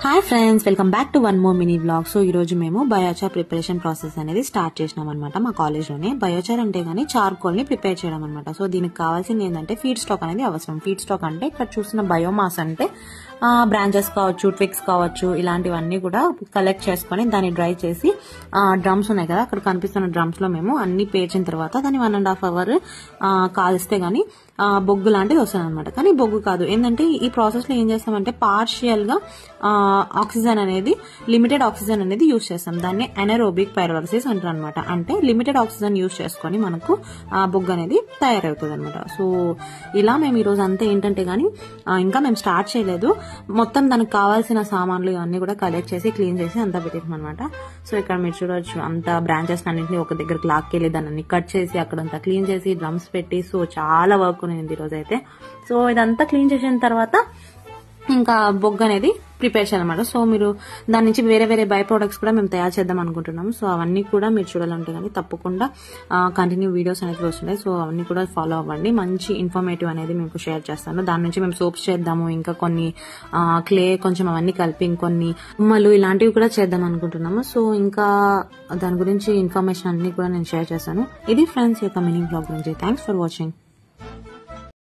Hi friends, welcome back to one more mini blog. So ఈ రోజు మేము biochar preparation process అనేది start చేసినాం అనమాట. మా కాలేజ్ లోనే బయోచార్ అంటే గానీ చార్కోల్ ని ప్రిపేర్ చేయడం అనమాట. సో దీనికి కావాల్సింది ఏంటంటే ఫీడ్ స్టాక్ అనేది అవసరం. ఫీడ్ స్టాక్ అంటే ఇక్కడ చూసిన బయోమాస్ అంటే బ్రాంచెస్ కావచ్చు, ట్విక్స్ కావచ్చు, ఇలాంటివన్నీ కూడా కలెక్ట్ చేసుకుని దాన్ని డ్రై చేసి డ్రమ్స్ ఉన్నాయి కదా, అక్కడ కనిపిస్తున్న డ్రమ్స్ లో మేము అన్ని పేర్చిన తర్వాత దాన్ని 1.5 hours కాలిస్తే గానీ బొగ్గు లాంటిది వస్తుంది అనమాట. కానీ బొగ్గు కాదు, ఏంటంటే ఈ ప్రాసెస్ లో ఏం చేస్తామంటే పార్షియల్ గా ఆక్సిజన్ అనేది లిమిటెడ్ ఆక్సిజన్ అనేది యూజ్ చేస్తాం. దాన్ని ఎనరోబిక్ పైరోలిసిస్ అంటారు అనమాట. అంటే లిమిటెడ్ ఆక్సిజన్ యూజ్ చేసుకొని మనకు బొగ్గు అనేది తయారవుతుంది అనమాట. సో ఇలా మేము ఈ రోజు అంతా ఏంటంటే గానీ ఇంకా మేము స్టార్ట్ చేయలేదు. మొత్తం దానికి కావాల్సిన సామాన్లు ఇవన్నీ కూడా కలెక్ట్ చేసి క్లీన్ చేసి అంతా పెట్టేసాం అనమాట. సో ఇక్కడ మీరు చూడొచ్చు, అంతా బ్రాంచెస్ అన్నింటినీ ఒక దగ్గరకు లాక్కెళ్ళి దాన్ని కట్ చేసి అక్కడంతా క్లీన్ చేసి డ్రమ్స్ పెట్టి, సో చాలా వర్క్ ఉంది ఈ రోజు అయితే. సో ఇదంతా క్లీన్ చేసిన తర్వాత ఇంకా బొగ్గు అనేది ప్రిపేర్ చేయాలన్నమాట. సో మీరు దాని నుంచి వేరే వేరే బై ప్రొడక్ట్స్ కూడా మేము తయారు చేద్దాం అనుకుంటున్నాము. సో అవన్నీ కూడా మీరు చూడాలంటే కానీ తప్పకుండా కంటిన్యూ వీడియోస్ అనేది వస్తున్నాయి. సో అవన్నీ కూడా ఫాలో అవ్వండి. మంచి ఇన్ఫర్మేటివ్ అనేది మీకు షేర్ చేస్తాను. దాని నుంచి మేము సోప్స్ చేద్దాము, ఇంకా కొన్ని క్లే కొంచెం అవన్నీ కలిపి ఇంకొన్ని ఉమ్మలు ఇలాంటివి కూడా చేద్దాం అనుకుంటున్నాము. సో ఇంకా దాని గురించి ఇన్ఫర్మేషన్ అన్ని కూడా నేను షేర్ చేస్తాను. ఇది ఫ్రెండ్స్ యొక్క మినీ బ్లాగ్ గురించి. Thanks for watching.